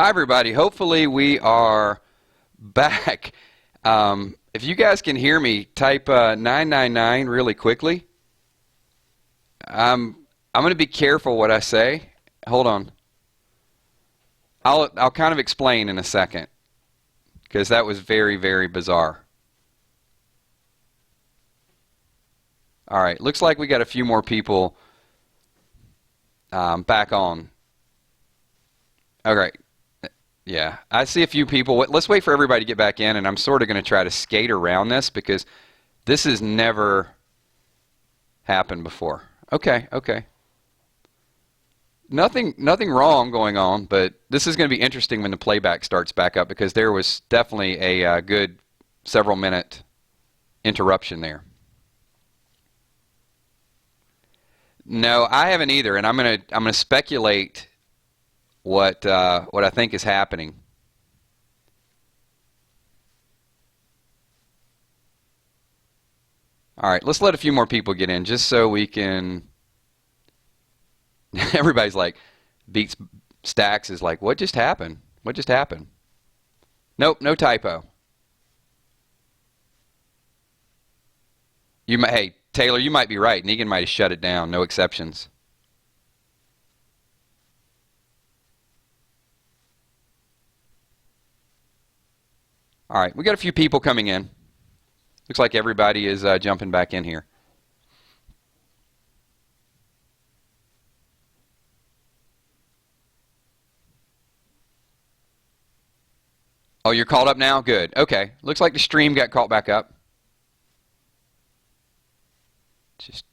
Hi, everybody. Hopefully, we are back. If you guys can hear me, type 999 really quickly. I'm going to be careful what I say. Hold on. I'll kind of explain in a second because that was very, very bizarre. All right. Looks like we got a few more people back on. Okay. Yeah, I see a few people. Let's wait for everybody to get back in, and I'm sort of going to try to skate around this because this has never happened before. Okay. Nothing wrong going on, but this is going to be interesting when the playback starts back up because there was definitely a good several minute interruption there. No, I haven't either, and I'm gonna speculate what I think is happening. All right, let's let a few more people get in just so we can. Everybody's like, Beats Stacks is like, what just happened? What just happened? Nope, no typo. Hey, Taylor, you might be right. Negan might have shut it down. No exceptions. All right, we got a few people coming in. Looks like everybody is jumping back in here. Oh, you're caught up now? Good. Okay. Looks like the stream got caught back up. Just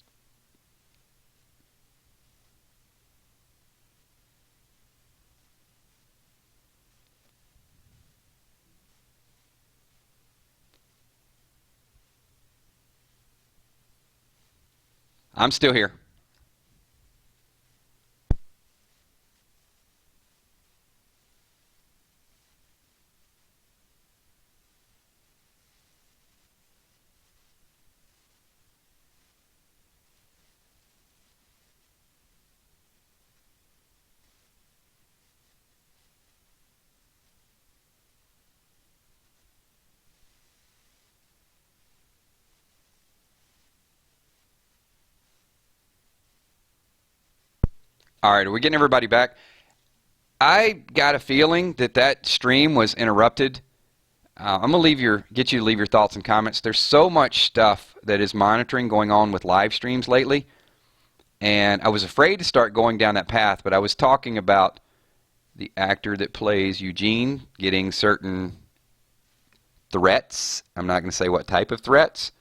I'm still here. All right, are we getting everybody back? I got a feeling that that stream was interrupted. I'm gonna get you to leave your thoughts and comments. There's so much stuff that is monitoring going on with live streams lately, and I was afraid to start going down that path. But I was talking about the actor that plays Eugene getting certain threats. I'm not going to say what type of threats.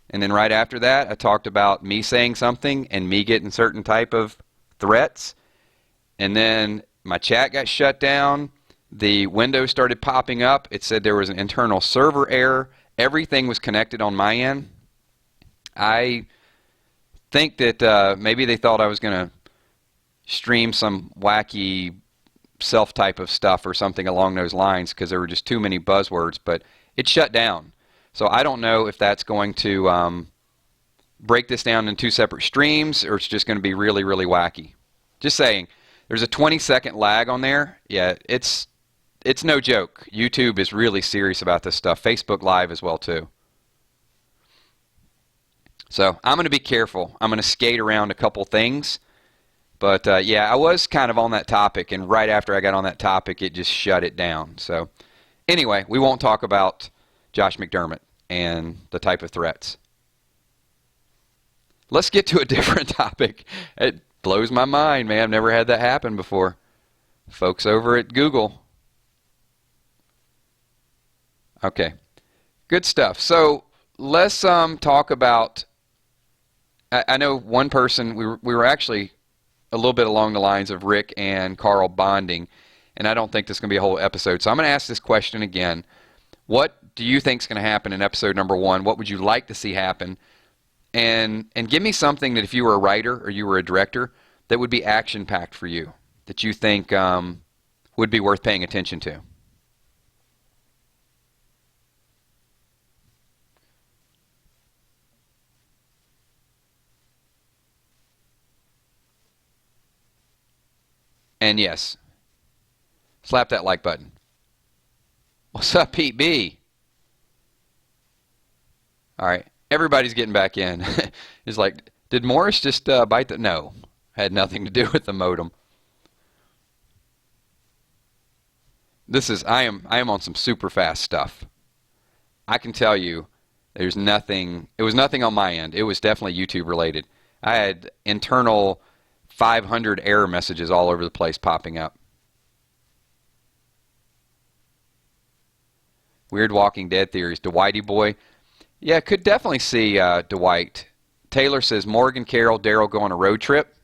And then right after that, I talked about me saying something and me getting certain type of threats. And then my chat got shut down. The window started popping up. It said there was an internal server error. Everything was connected on my end. I think that maybe they thought I was going to stream some wacky self type of stuff or something along those lines because there were just too many buzzwords, but it shut down. So I don't know if that's going to break this down in two separate streams or it's just going to be really, really wacky. Just saying. There's a 20-second lag on there. Yeah, it's no joke. YouTube is really serious about this stuff. Facebook Live as well, too. So I'm going to be careful. I'm going to skate around a couple things. But, yeah, I was kind of on that topic, and right after I got on that topic, it just shut it down. So, anyway, we won't talk about Josh McDermott and the type of threats. Let's get to a different topic. It blows my mind, man. I've never had that happen before. Folks over at Google. Okay, good stuff. So, let's talk about, I know one person, we were actually a little bit along the lines of Rick and Carl bonding, and I don't think this is going to be a whole episode. So I'm going to ask this question again. What do you think is going to happen in episode number 1? What would you like to see happen? And give me something that if you were a writer or you were a director that would be action-packed for you, that you think would be worth paying attention to. And yes. Slap that like button. What's up, Pete B? All right. Everybody's getting back in. It's like, did Morris just bite the... No. Had nothing to do with the modem. I am on some super fast stuff. I can tell you there's nothing... It was nothing on my end. It was definitely YouTube related. I had internal 500 error messages all over the place popping up. Weird Walking Dead theories. Dwighty boy. Yeah, could definitely see Dwight. Taylor says Morgan, Carol, Daryl go on a road trip.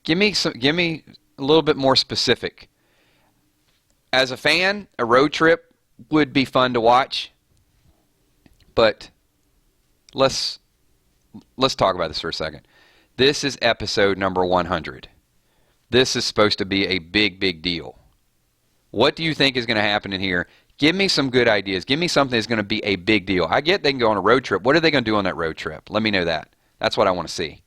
Give me a little bit more specific. As a fan, a road trip would be fun to watch. But let's talk about this for a second. This is episode number 100. This is supposed to be a big deal. What do you think is going to happen in here? Give me some good ideas. Give me something that's going to be a big deal. I get they can go on a road trip. What are they going to do on that road trip? Let me know that. That's what I want to see.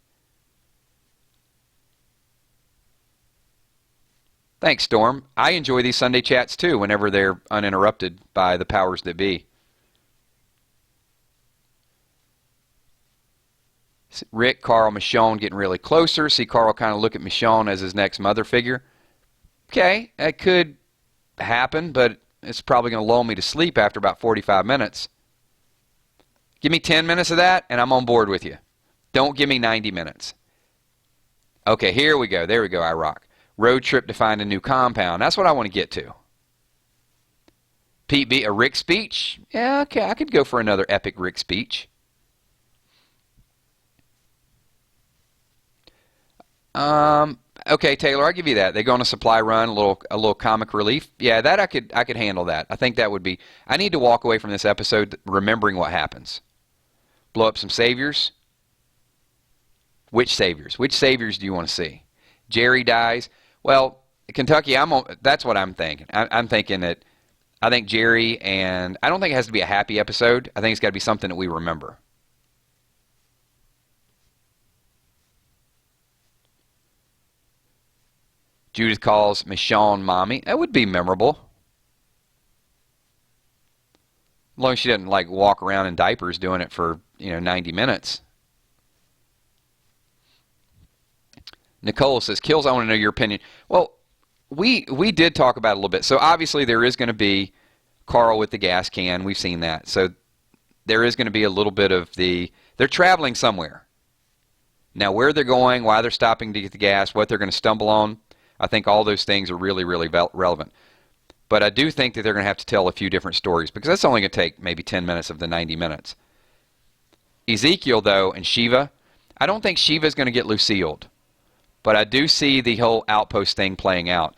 Thanks, Storm. I enjoy these Sunday chats too whenever they're uninterrupted by the powers that be. Rick, Carl, Michonne getting really closer. See Carl kind of look at Michonne as his next mother figure. Okay, that could happen, but it's probably going to lull me to sleep after about 45 minutes. Give me 10 minutes of that, and I'm on board with you. Don't give me 90 minutes. Okay, here we go. There we go, I rock. Road trip to find a new compound. That's what I want to get to. Pete B, a Rick speech? Yeah, okay, I could go for another epic Rick speech. Okay, Taylor, I'll give you that. They go on a supply run, a little comic relief. Yeah, that I could handle that. I think that would be... I need to walk away from this episode remembering what happens. Blow up some saviors. Which saviors? Which saviors do you want to see? Jerry dies. Well, Kentucky, that's what I'm thinking. I'm thinking that I think Jerry, and I don't think it has to be a happy episode. I think it's got to be something that we remember. Judith calls Michonne mommy. That would be memorable. As long as she doesn't like walk around in diapers doing it for 90 minutes. Nicole says, Kills, I want to know your opinion. Well, we did talk about it a little bit. So obviously there is going to be Carl with the gas can. We've seen that. So there is going to be a little bit of they're traveling somewhere. Now where they're going, why they're stopping to get the gas, what they're going to stumble on, I think all those things are really relevant. But I do think that they're going to have to tell a few different stories because that's only going to take maybe 10 minutes of the 90 minutes. Ezekiel, though, and Shiva, I don't think Shiva's going to get Lucille'd. But I do see the whole outpost thing playing out.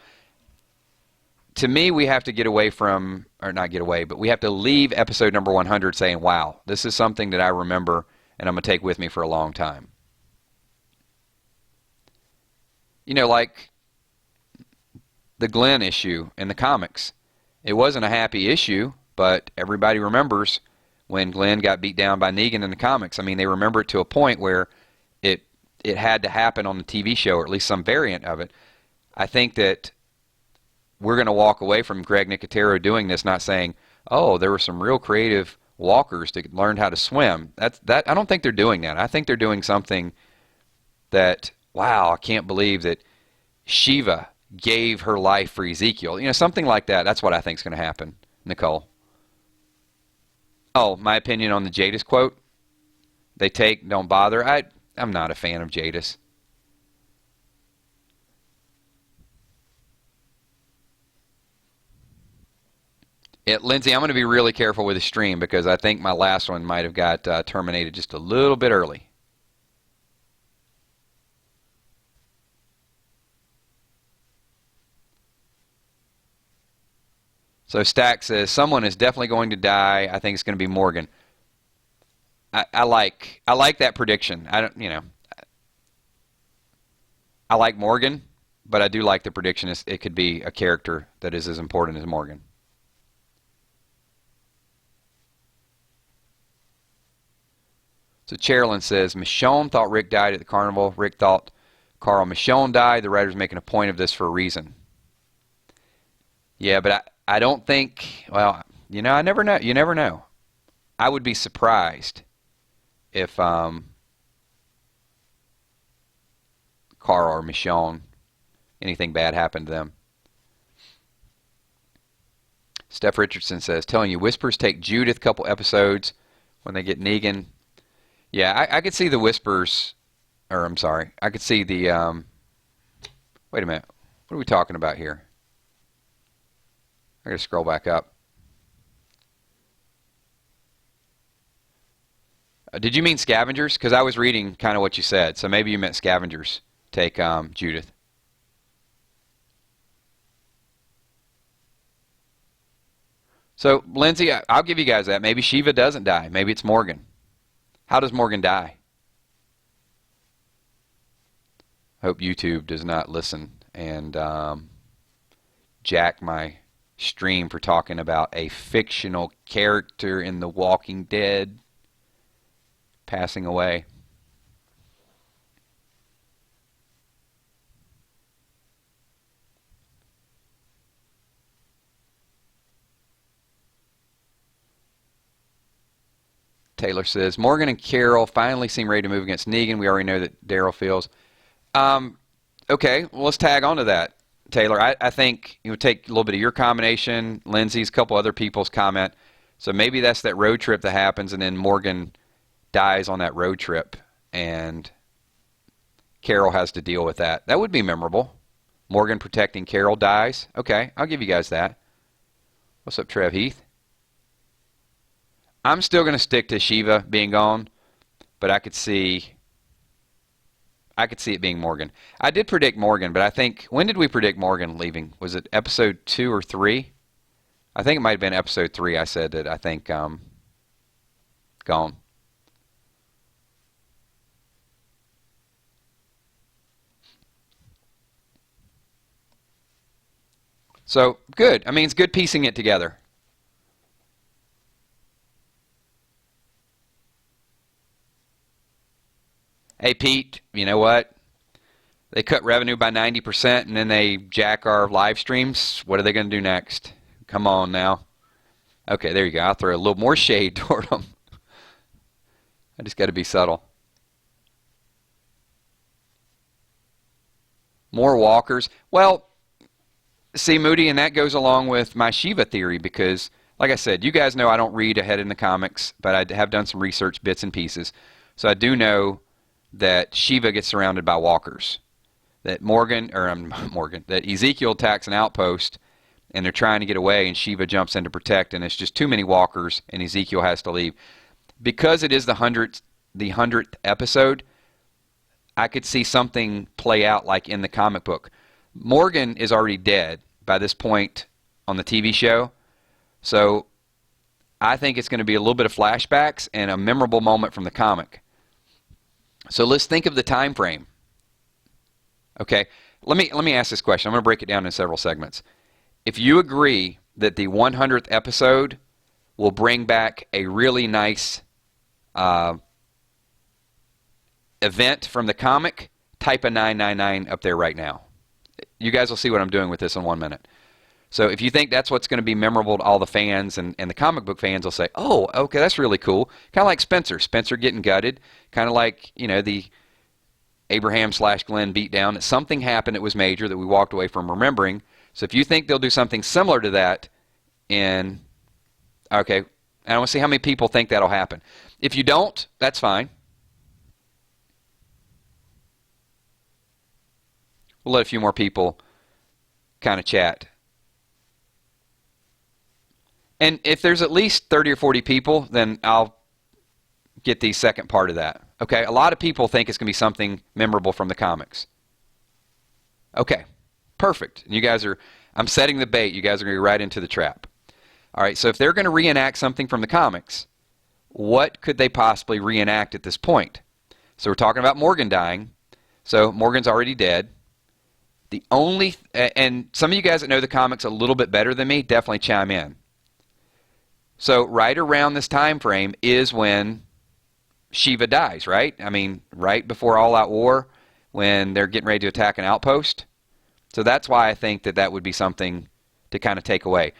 To me, we have to get away from, or not get away, but we have to leave episode number 100 saying, wow, this is something that I remember and I'm going to take with me for a long time. Like the Glenn issue in the comics. It wasn't a happy issue, but everybody remembers when Glenn got beat down by Negan in the comics. I mean, they remember it to a point where it had to happen on the TV show, or at least some variant of it. I think that we're going to walk away from Greg Nicotero doing this, not saying, oh, there were some real creative walkers that learned how to swim. I don't think they're doing that. I think they're doing something that, wow, I can't believe that Shiva gave her life for Ezekiel. Something like that. That's what I think is going to happen, Nicole. Oh, my opinion on the Jadis quote? They take, don't bother. I'm not a fan of Jadis. Lindsay, I'm going to be really careful with the stream because I think my last one might have got terminated just a little bit early. So Stack says, someone is definitely going to die. I think it's going to be Morgan. I like that prediction. I like Morgan, but I do like the prediction. It could be a character that is as important as Morgan. So Cherilyn says, Michonne thought Rick died at the carnival. Rick thought Carl Michonne died. The writer's making a point of this for a reason. Yeah, but I don't think, well, I never know. You never know. I would be surprised if Carl or Michonne, anything bad happened to them. Steph Richardson says, telling you, Whispers take Judith a couple episodes when they get Negan. Yeah, I could see the Whispers, or I'm sorry, I could see the, wait a minute, what are we talking about here? I gotta scroll back up. Did you mean Scavengers? Because I was reading kind of what you said, so maybe you meant Scavengers take Judith. So, Lindsay, I'll give you guys that. Maybe Shiva doesn't die. Maybe it's Morgan. How does Morgan die? Hope YouTube does not listen and jack my stream for talking about a fictional character in The Walking Dead passing away. Taylor says, Morgan and Carol finally seem ready to move against Negan. We already know that Daryl feels. Okay, well, let's tag on to that, Taylor. I think you would take a little bit of your combination, Lindsay's, a couple other people's comment. So maybe that's that road trip that happens, and then Morgan dies on that road trip, and Carol has to deal with that. That would be memorable. Morgan protecting Carol dies. Okay, I'll give you guys that. What's up, Trev Heath? I'm still going to stick to Shiva being gone, but I could see it being Morgan. I did predict Morgan, but I think, when did we predict Morgan leaving? Was it episode 2 or 3? I think it might have been episode 3 I said that I think gone. So, good. I mean, it's good piecing it together. Hey, Pete, you know what? They cut revenue by 90% and then they jack our live streams. What are they going to do next? Come on now. Okay, there you go. I'll throw a little more shade toward them. I just got to be subtle. More walkers. Well, see, Moody, and that goes along with my Shiva theory because, like I said, you guys know I don't read ahead in the comics, but I have done some research, bits and pieces. So I do know that Shiva gets surrounded by walkers. That that Ezekiel attacks an outpost, and they're trying to get away, and Shiva jumps in to protect, and it's just too many walkers, and Ezekiel has to leave. Because it is the 100th episode, I could see something play out like in the comic book. Morgan is already dead by this point on the TV show, so I think it's going to be a little bit of flashbacks and a memorable moment from the comic. So let's think of the time frame. Okay, let me ask this question. I'm going to break it down in several segments. If you agree that the 100th episode will bring back a really nice event from the comic, type a 999 up there right now. You guys will see what I'm doing with this in 1 minute. So if you think that's what's going to be memorable to all the fans, and the comic book fans will say, oh, okay, that's really cool. Kind of like Spencer getting gutted. Kind of like, the Abraham/Glenn beatdown. That something happened that was major that we walked away from remembering. So if you think they'll do something similar to that okay, and I want to see how many people think that'll happen. If you don't, that's fine. We'll let a few more people kind of chat. And if there's at least 30 or 40 people, then I'll get the second part of that. Okay, a lot of people think it's going to be something memorable from the comics. Okay, perfect. You guys I'm setting the bait. You guys are going to go right into the trap. All right, so if they're going to reenact something from the comics, what could they possibly reenact at this point? So we're talking about Morgan dying. So Morgan's already dead. And some of you guys that know the comics a little bit better than me, definitely chime in. So right around this time frame is when Shiva dies, right? I mean, right before All Out War, when they're getting ready to attack an outpost. So that's why I think that would be something to kind of take away.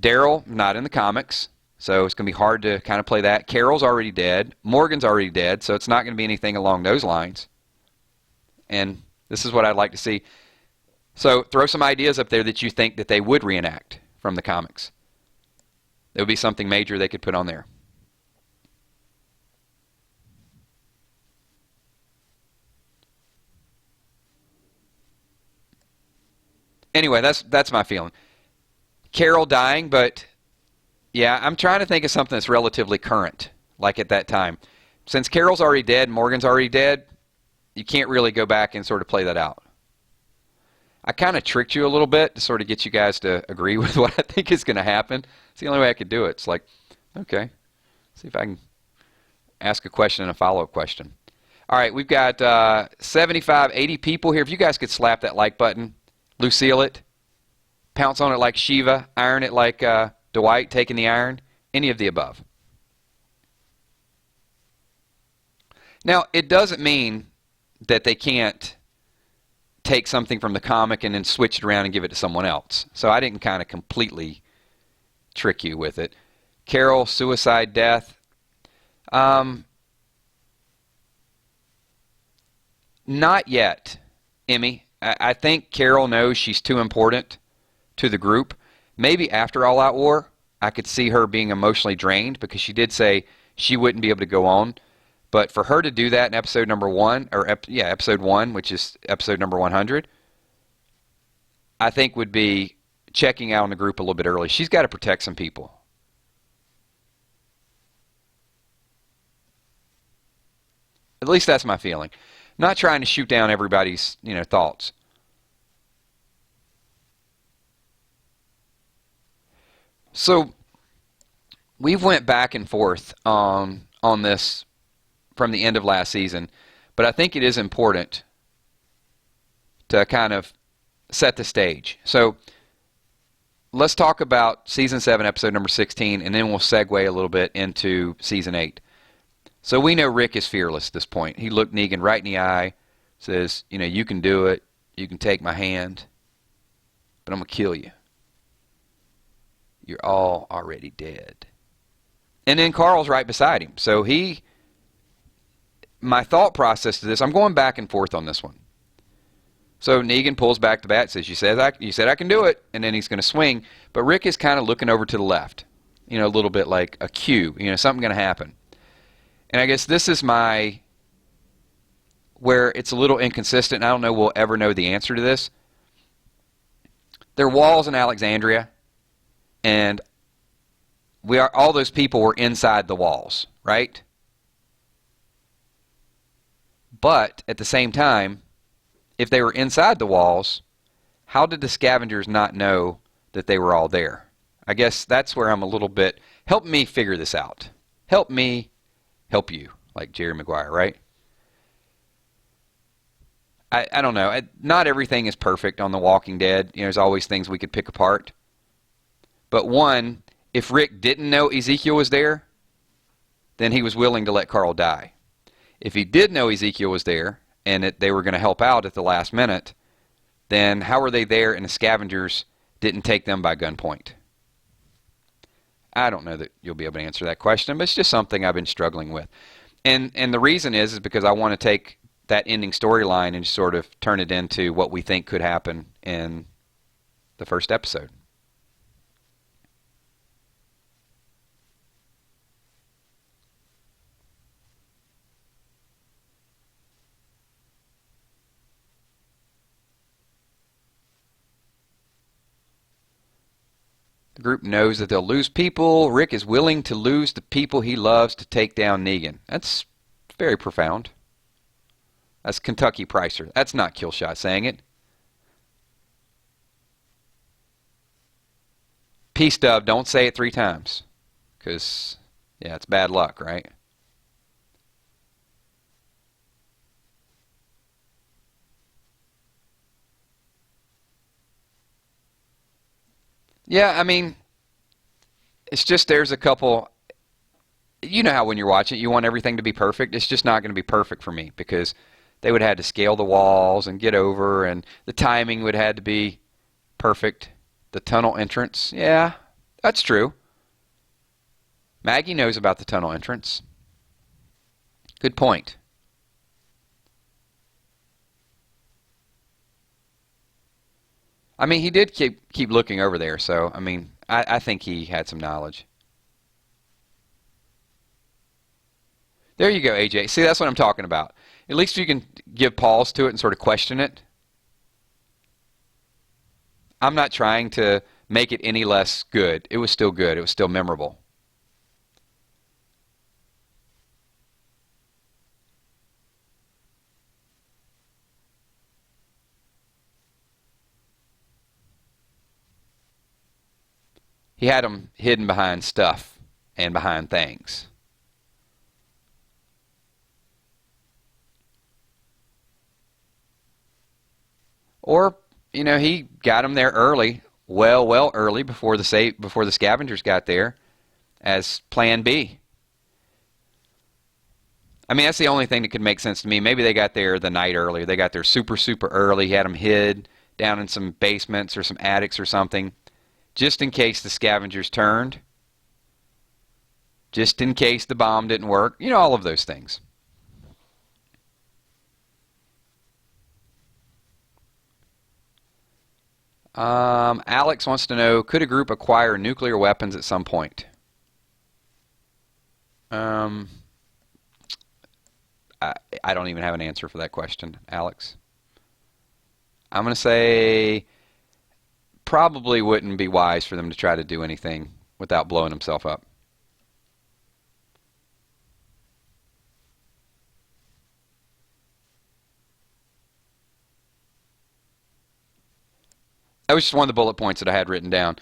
Daryl, not in the comics, so it's going to be hard to kind of play that. Carol's already dead. Morgan's already dead, so it's not going to be anything along those lines. And this is what I'd like to see. So throw some ideas up there that you think that they would reenact from the comics. There would be something major they could put on there. Anyway, that's my feeling. Carol dying, but yeah, I'm trying to think of something that's relatively current, like at that time. Since Carol's already dead, Morgan's already dead, you can't really go back and sort of play that out. I kind of tricked you a little bit to sort of get you guys to agree with what I think is going to happen. It's the only way I could do it. It's like, okay, see if I can ask a question and a follow-up question. All right, we've got 75, 80 people here. If you guys could slap that like button, Lucille it, pounce on it like Shiva, iron it like Dwight taking the iron, any of the above. Now, it doesn't mean that they can't take something from the comic and then switch it around and give it to someone else. So I didn't kind of completely trick you with it. Carol, suicide, death. Not yet, Emmy. I think Carol knows she's too important to the group. Maybe after All Out War, I could see her being emotionally drained because she did say she wouldn't be able to go on. But for her to do that in episode number 1, or episode 1, which is episode number 100, I think would be checking out on the group a little bit early. She's got to protect some people. At least that's my feeling. Not trying to shoot down everybody's, thoughts. So we've went back and forth on this from the end of last season, but I think it is important to kind of set the stage. So let's talk about season 7, episode number 16, and then we'll segue a little bit into season 8. So we know Rick is fearless at this point. He looked Negan right in the eye, says, you can do it, you can take my hand, but I'm going to kill you. You're all already dead. And then Carl's right beside him. So my thought process to this, I'm going back and forth on this one. So Negan pulls back the bat, says, you said I can do it, and then he's going to swing. But Rick is kind of looking over to the left, a little bit like a cue, something going to happen. And I guess this is where it's a little inconsistent. I don't know we'll ever know the answer to this. There are walls in Alexandria, and all those people were inside the walls, right? But at the same time, if they were inside the walls, how did the scavengers not know that they were all there? I guess that's where I'm a little bit, help me figure this out. Help me help you, like Jerry Maguire, right? I don't know. Not everything is perfect on The Walking Dead. There's always things we could pick apart. But one, if Rick didn't know Ezekiel was there, then he was willing to let Carl die. If he did know Ezekiel was there and that they were going to help out at the last minute, then how were they there and the scavengers didn't take them by gunpoint? I don't know that you'll be able to answer that question, but it's just something I've been struggling with. And the reason is because I want to take that ending storyline and sort of turn it into what we think could happen in the first episode. The group knows that they'll lose people. Rick is willing to lose the people he loves to take down Negan. That's very profound. That's Kentucky Pricer. That's not Killshot saying it. Peace, Dove. Don't say it 3 times. Because, yeah, it's bad luck, right? Yeah, I mean, it's just there's a couple, you know how when you're watching it, you want everything to be perfect. It's just not going to be perfect for me because they would have had to scale the walls and get over, and the timing would have had to be perfect. The tunnel entrance. Yeah, that's true. Maggie knows about the tunnel entrance. Good point. I mean, he did keep looking over there, so, I mean, I think he had some knowledge. There you go, AJ. See, that's what I'm talking about. At least you can give pause to it and sort of question it. I'm not trying to make it any less good. It was still good. It was still memorable. He had them hidden behind stuff and behind things. Or, you know, he got them there early, well early before the scavengers got there as plan B. I mean, that's the only thing that could make sense to me. Maybe they got there the night early. They got there super early. He had them hid down in some basements or some attics or something, just in case the scavengers turned, just in case the bomb didn't work. You know, all of those things. Alex wants to know, could a group acquire nuclear weapons at some point? I don't even have an answer for that question, Alex. I'm going to say probably wouldn't be wise for them to try to do anything without blowing themselves up. That was just one of the bullet points that I had written down.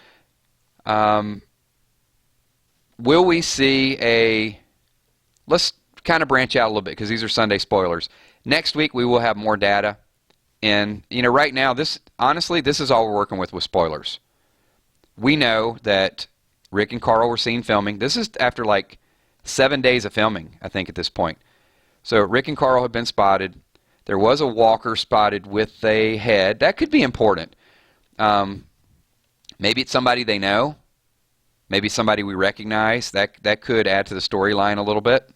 Will we see a... Let's kind of branch out a little bit because these are Sunday spoilers. Next week we will have more data. And, you know, right now, honestly, this is all we're working with spoilers. We know that Rick and Carl were seen filming. This is after like 7 days of filming, I think, at this point. So Rick and Carl have been spotted. There was a walker spotted with a head. That could be important. Maybe it's somebody they know. Maybe somebody we recognize. That could add to the storyline a little bit.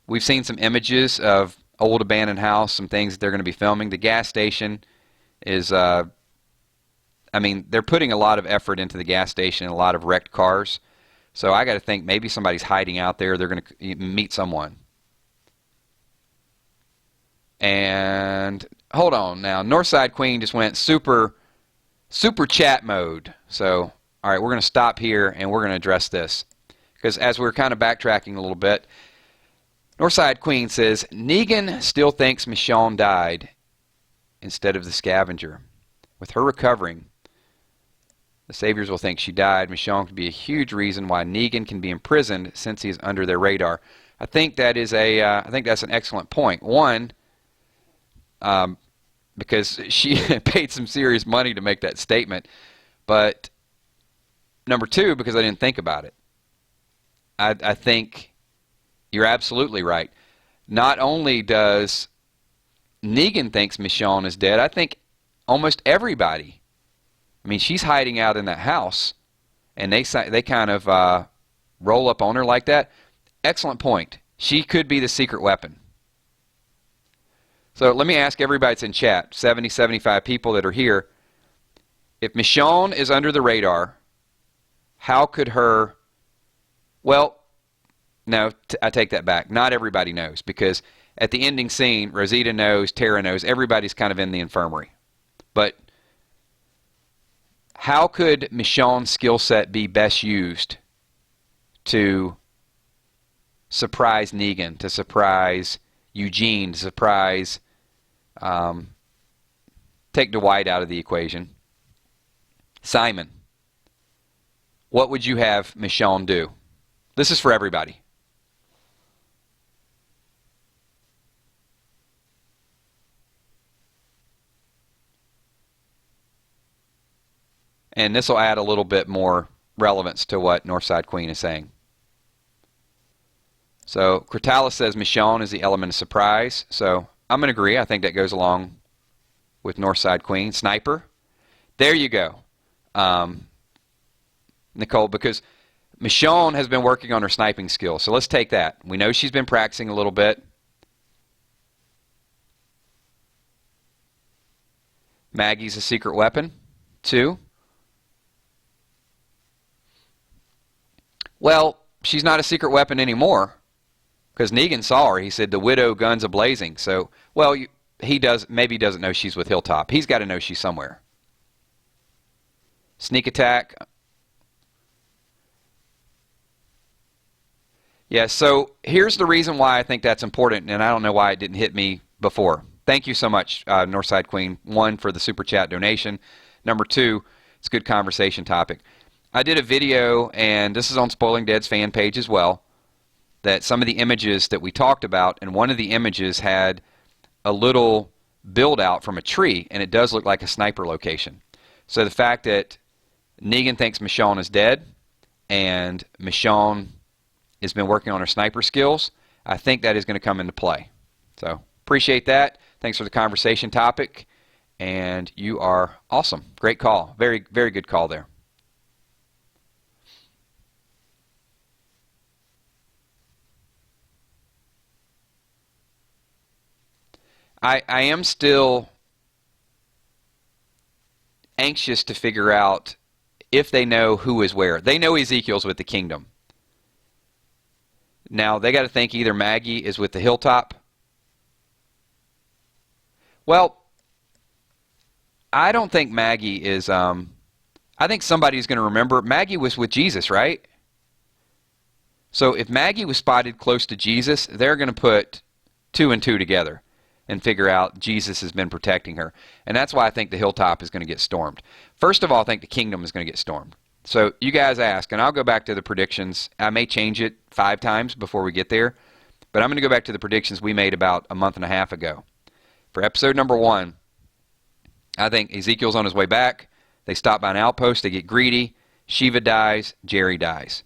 We've seen some images of old abandoned house, some things that they're going to be filming. The gas station is, I mean, they're putting a lot of effort into the gas station and a lot of wrecked cars. So I got to think maybe somebody's hiding out there. They're going to meet someone. And hold on now. Northside Queen just went super chat mode. So, all right, we're going to stop here and we're going to address this. Because as we're kind of backtracking a little bit, Northside Queen says, Negan still thinks Michonne died instead of the scavenger. With her recovering, the Saviors will think she died. Michonne could be a huge reason why Negan can be imprisoned since he's under their radar. I think that is I think that's an excellent point. One, because she paid some serious money to make that statement. But number two, because I didn't think about it. I think you're absolutely right. Not only does Negan thinks Michonne is dead, I think almost everybody. I mean, she's hiding out in that house, and they kind of roll up on her like that. Excellent point. She could be the secret weapon. So let me ask everybody that's in chat, 70, 75 people that are here, if Michonne is under the radar, how could her... Well, no, I take that back. Not everybody knows, because at the ending scene, Rosita knows, Tara knows, everybody's kind of in the infirmary. But how could Michonne's skill set be best used to surprise Negan, to surprise Eugene, to surprise, take Dwight out of the equation? Simon, what would you have Michonne do? This is for everybody. And this will add a little bit more relevance to what Northside Queen is saying. So Critalis says Michonne is the element of surprise. So I'm going to agree. I think that goes along with Northside Queen. Sniper. There you go, Nicole, because Michonne has been working on her sniping skills. So let's take that. We know she's been practicing a little bit. Maggie's a secret weapon, too. Well, she's not a secret weapon anymore because Negan saw her. He said, the widow guns a-blazing. So, well, maybe he doesn't know she's with Hilltop. He's got to know she's somewhere. Sneak attack. Yeah, so here's the reason why I think that's important, and I don't know why it didn't hit me before. Thank you so much, Northside Queen. 1, for the Super Chat donation. Number 2, it's a good conversation topic. I did a video, and this is on Spoiling Dead's fan page as well, that some of the images that we talked about, and one of the images had a little build-out from a tree, and it does look like a sniper location. So the fact that Negan thinks Michonne is dead, and Michonne has been working on her sniper skills, I think that is going to come into play. So appreciate that. Thanks for the conversation topic, and you are awesome. Great call. Very, very good call there. I am still anxious to figure out if they know who is where. They know Ezekiel's with the kingdom. Now, they got to think either Maggie is with the Hilltop. Well, I don't think Maggie is, I think somebody's going to remember. Maggie was with Jesus, right? So if Maggie was spotted close to Jesus, they're going to put 2 and 2 together and figure out Jesus has been protecting her. And that's why I think the Hilltop is going to get stormed. First of all, I think the kingdom is going to get stormed. So you guys ask, and I'll go back to the predictions. I may change it 5 times before we get there, but I'm going to go back to the predictions we made about a month and a half ago. For episode number 1, I think Ezekiel's on his way back. They stop by an outpost. They get greedy. Shiva dies. Jerry dies.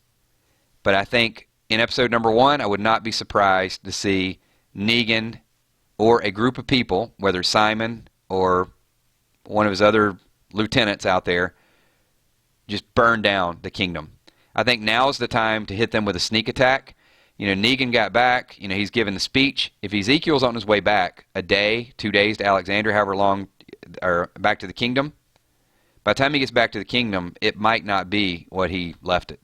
But I think in episode number 1, I would not be surprised to see Negan or a group of people, whether Simon or one of his other lieutenants out there, just burn down the kingdom. I think now is the time to hit them with a sneak attack. You know, Negan got back. You know, he's given the speech. If Ezekiel's on his way back, a day, 2 days to Alexandria, however long, or back to the kingdom, by the time he gets back to the kingdom, it might not be what he left it.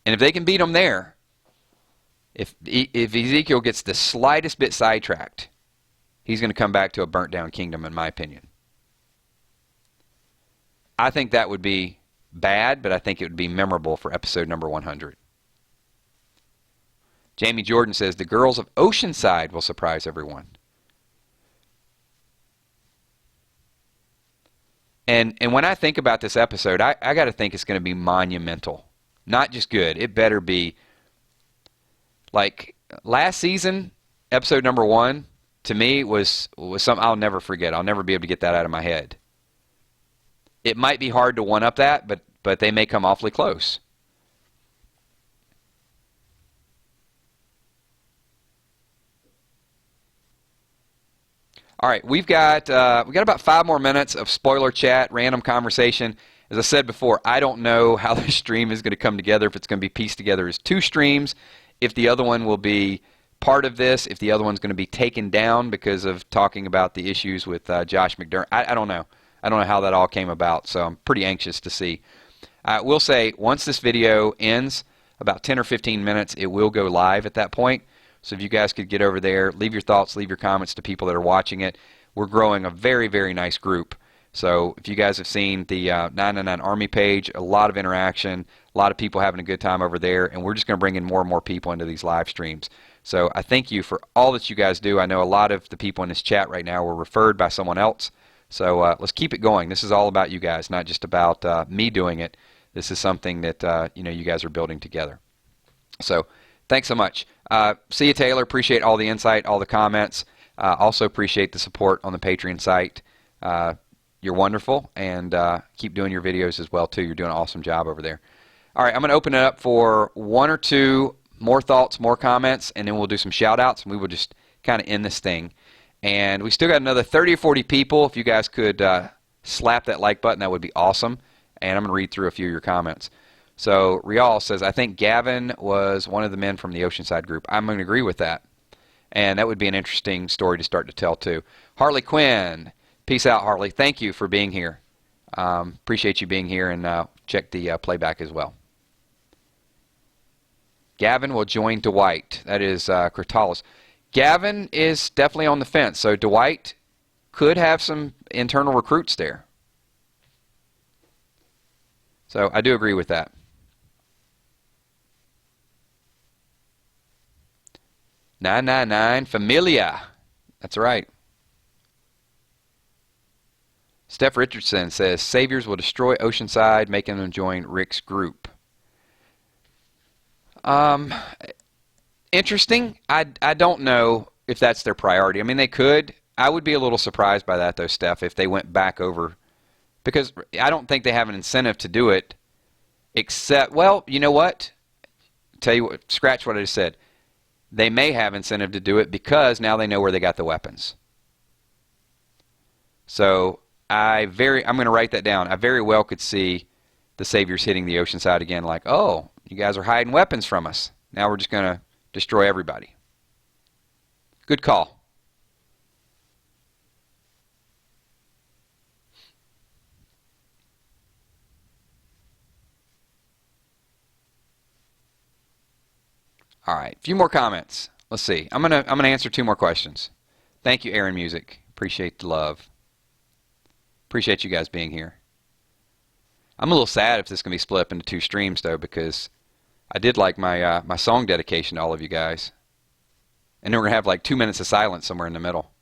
And if they can beat him there, if Ezekiel gets the slightest bit sidetracked, he's going to come back to a burnt down kingdom, in my opinion. I think that would be bad, but I think it would be memorable for episode number 100. Jamie Jordan says, the girls of Oceanside will surprise everyone. And when I think about this episode, I got to think it's going to be monumental. Not just good. It better be like last season, episode number 1, to me was something I'll never forget. I'll never be able to get that out of my head. It might be hard to one-up that, but they may come awfully close. All right, we got about 5 more minutes of spoiler chat, random conversation. As I said before, I don't know how the stream is going to come together, if it's going to be pieced together as 2 streams, if the other one will be part of this, if the other one's going to be taken down because of talking about the issues with Josh McDermott. I don't know. I don't know how that all came about, so I'm pretty anxious to see. I will say, once this video ends, about 10 or 15 minutes, it will go live at that point. So if you guys could get over there, leave your thoughts, leave your comments to people that are watching it. We're growing a very, very nice group. So if you guys have seen the 999 Army page, a lot of interaction, a lot of people having a good time over there, and we're just going to bring in more and more people into these live streams. So I thank you for all that you guys do. I know a lot of the people in this chat right now were referred by someone else. So let's keep it going. This is all about you guys, not just about me doing it. This is something that you guys are building together. So thanks so much. See you, Taylor. Appreciate all the insight, all the comments. Also appreciate the support on the Patreon site. You're wonderful, and keep doing your videos as well, too. You're doing an awesome job over there. All right, I'm going to open it up for 1 or 2 more thoughts, more comments, and then we'll do some shout-outs, and we will just kind of end this thing. And we still got another 30 or 40 people. If you guys could slap that like button, that would be awesome. And I'm going to read through a few of your comments. So Rial says, I think Gavin was one of the men from the Oceanside group. I'm going to agree with that. And that would be an interesting story to start to tell, too. Harley Quinn. Peace out, Harley. Thank you for being here. Appreciate you being here, and check the playback as well. Gavin will join Dwight. That is Critalis. Gavin is definitely on the fence, so Dwight could have some internal recruits there. So I do agree with that. "999 Familia." That's right. Steph Richardson says, Saviors will destroy Oceanside, making them join Rick's group. Interesting. I don't know if that's their priority. I mean, they could. I would be a little surprised by that, though, Steph, if they went back over. Because I don't think they have an incentive to do it, except, well, you know what? Tell you what, scratch what I just said. They may have incentive to do it because now they know where they got the weapons. So I'm going to write that down. I very well could see the Saviors hitting the Oceanside again like, oh, you guys are hiding weapons from us. Now we're just going to destroy everybody. Good call. All right, a few more comments. Let's see. I'm gonna answer 2 more questions. Thank you, Aaron Music. Appreciate the love. Appreciate you guys being here. I'm a little sad if this is gonna be split up into 2 streams though, because I did like my my song dedication to all of you guys, and then we're gonna have like 2 minutes of silence somewhere in the middle.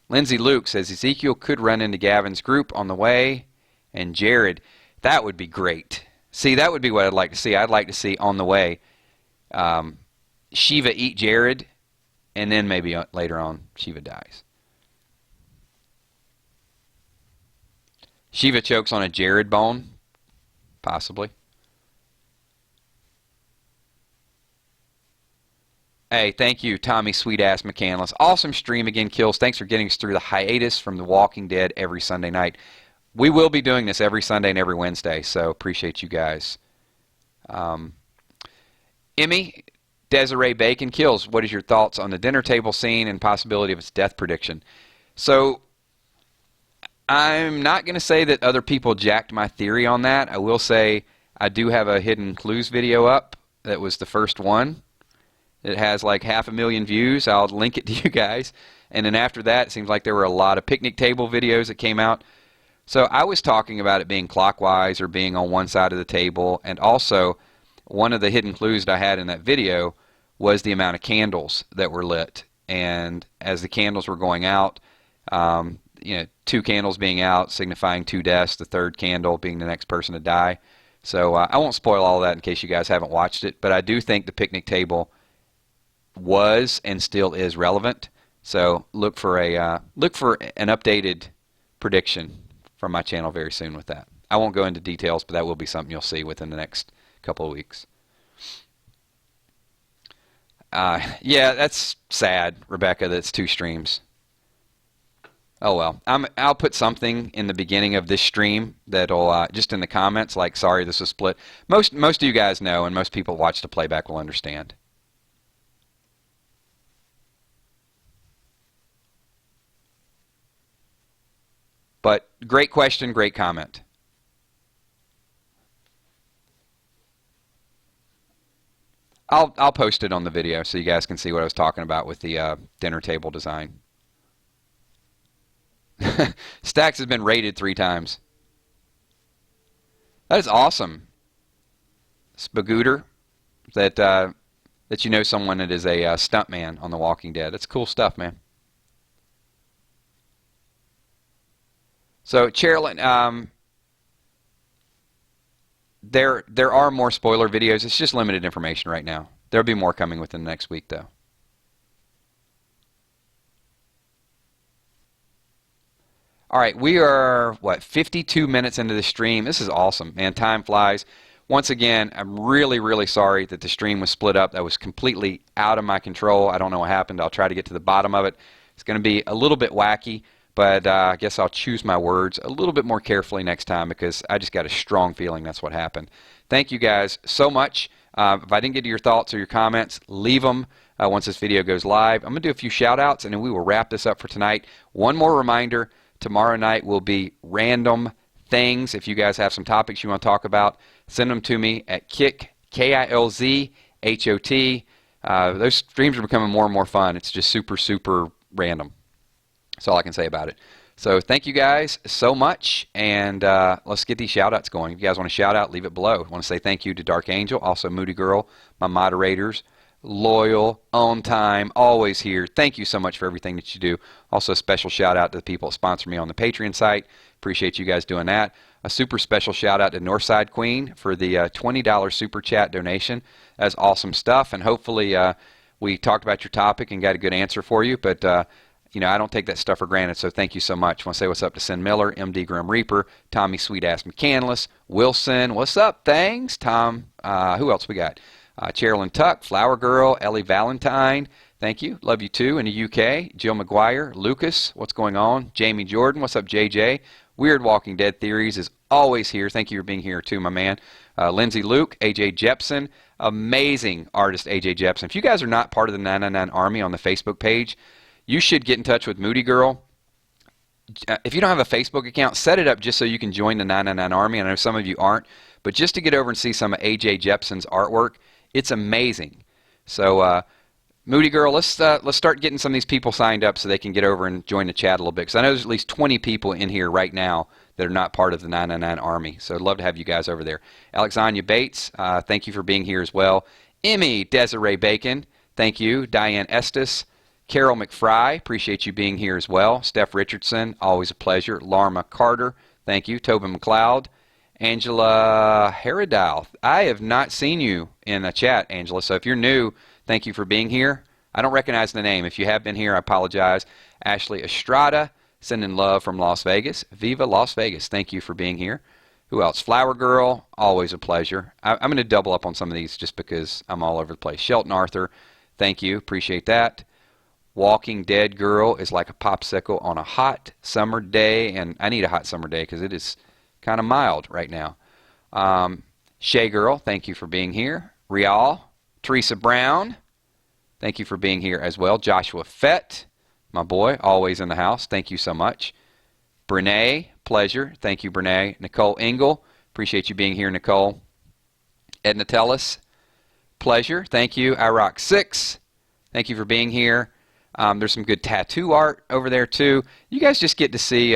Lindsay Luke says Ezekiel could run into Gavin's group on the way, and Jared. That would be great. See, that would be what I'd like to see. I'd like to see on the way Shiva eat Jared, and then maybe later on Shiva dies. Shiva chokes on a Jared bone, possibly. Hey, thank you, Tommy Sweet-Ass McCandless. Awesome stream again, Kills. Thanks for getting us through the hiatus from The Walking Dead every Sunday night. We will be doing this every Sunday and every Wednesday, so appreciate you guys. Emmy, Desiree Bacon, Kills, what is your thoughts on the dinner table scene and possibility of its death prediction? So, I'm not going to say that other people jacked my theory on that. I will say I do have a Hidden Clues video up. That was the first one. It has like 500,000 views. I'll link it to you guys. And then after that, it seems like there were a lot of picnic table videos that came out. So I was talking about it being clockwise or being on one side of the table, and also one of the hidden clues that I had in that video was the amount of candles that were lit. And as the candles were going out, 2 candles being out signifying 2 deaths, the 3rd candle being the next person to die. So I won't spoil all that in case you guys haven't watched it, but I do think the picnic table was and still is relevant. So look for an updated prediction from my channel very soon with that. I won't go into details, but that will be something you'll see within the next couple of weeks. Yeah, that's sad, Rebecca, that's 2 streams. Oh well. I'll put something in the beginning of this stream that'll, just in the comments, like, sorry this was split. Most of you guys know, and most people who watch the playback will understand. But great question, great comment. I'll post it on the video so you guys can see what I was talking about with the dinner table design. Stacks has been raided 3 times. That is awesome. Spagooter, that you know someone that is a stuntman on The Walking Dead. That's cool stuff, man. So, Chairlin, there are more spoiler videos. It's just limited information right now. There'll be more coming within the next week, though. All right, we are, 52 minutes into the stream. This is awesome, man. Time flies. once again, I'm really, really sorry that the stream was split up. That was completely out of my control. I don't know what happened. I'll try to get to the bottom of it. It's going to be a little bit wacky, but I guess I'll choose my words a little bit more carefully next time because I just got a strong feeling that's what happened. Thank you guys so much. If I didn't get to your thoughts or your comments, leave them once this video goes live. I'm going to do a few shout-outs, and then we will wrap this up for tonight. One more reminder, tomorrow night will be random things. If you guys have some topics you want to talk about, send them to me at KILZHOT. Those streams are becoming more and more fun. It's just super, super random. That's all I can say about it. So thank you guys so much, and let's get these shout-outs going. If you guys want to shout out, leave it below. I want to say thank you to Dark Angel, also Moody Girl, my moderators, loyal, on time, always here. Thank you so much for everything that you do. Also a special shout-out to the people that sponsor me on the Patreon site. Appreciate you guys doing that. A super special shout-out to Northside Queen for the $20 super chat donation. That's awesome stuff, and hopefully we talked about your topic and got a good answer for you, but you know, I don't take that stuff for granted, so thank you so much. I want to say what's up to Sin Miller, MD Grim Reaper, Tommy Sweet-Ass McCandless, Wilson, what's up, thanks, Tom, who else we got? Cherilyn Tuck, Flower Girl, Ellie Valentine, thank you, love you too, in the UK, Jill McGuire, Lucas, what's going on? Jamie Jordan, what's up, JJ? Weird Walking Dead Theories is always here, thank you for being here too, my man. Lindsay Luke, AJ Jepson, amazing artist AJ Jepson. If you guys are not part of the 999 Army on the Facebook page, you should get in touch with Moody Girl. If you don't have a Facebook account, set it up just so you can join the 999 Army. I know some of you aren't, but just to get over and see some of AJ Jepson's artwork, it's amazing. So, Moody Girl, let's start getting some of these people signed up so they can get over and join the chat a little bit. Because I know there's at least 20 people in here right now that are not part of the 999 Army. So I'd love to have you guys over there. Alexandria Bates, thank you for being here as well. Emmy Desiree Bacon, thank you. Diane Estes. Carol McFry, appreciate you being here as well. Steph Richardson, always a pleasure. Larma Carter, thank you. Tobin McLeod. Angela Herodile, I have not seen you in the chat, Angela, so if you're new, thank you for being here. I don't recognize the name. If you have been here, I apologize. Ashley Estrada, sending love from Las Vegas. Viva Las Vegas, thank you for being here. Who else? Flower Girl, always a pleasure. I'm going to double up on some of these just because I'm all over the place. Shelton Arthur, thank you, appreciate that. Walking Dead Girl is like a popsicle on a hot summer day, and I need a hot summer day because it is kind of mild right now. Shay Girl, thank you for being here. Rial, Teresa Brown, thank you for being here as well. Joshua Fett, my boy, always in the house, thank you so much. Brene, pleasure, thank you, Brene. Nicole Engel, appreciate you being here, Nicole. Edna Tellis, pleasure, thank you. iRock6, thank you for being here. There's some good tattoo art over there too. You guys just get to see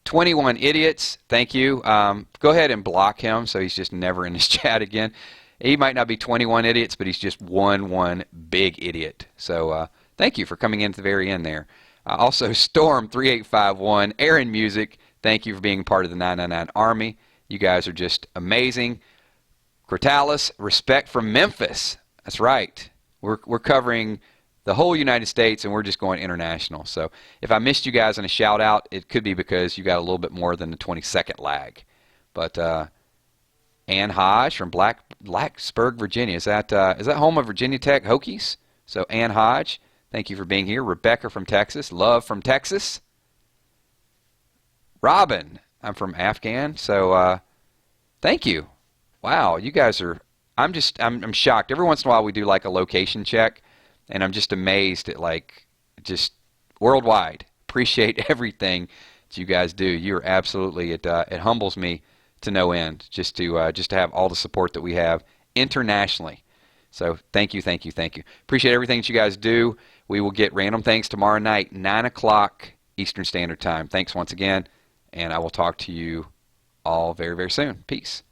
21 Idiots. Thank you. Go ahead and block him so he's just never in this chat again. He might not be 21 idiots, but he's just one big idiot. So thank you for coming in at the very end there. Also, Storm3851, Aaron Music, thank you for being part of the 999 Army. You guys are just amazing. Critalis, respect from Memphis. That's right. We're covering the whole United States, and we're just going international. So if I missed you guys in a shout-out, it could be because you got a little bit more than the 20-second lag. But Ann Hodge from Blacksburg, Virginia. Is that home of Virginia Tech Hokies? So Ann Hodge, thank you for being here. Rebecca from Texas. Love from Texas. Robin, I'm from Afghan. So thank you. Wow, you guys are, I'm shocked. Every once in a while we do like a location check, and I'm just amazed at just worldwide. Appreciate everything that you guys do. You're absolutely, it humbles me to no end just to have all the support that we have internationally. So thank you, thank you, thank you. Appreciate everything that you guys do. We will get random things tomorrow night, 9 o'clock Eastern Standard Time. Thanks once again, and I will talk to you all very, very soon. Peace.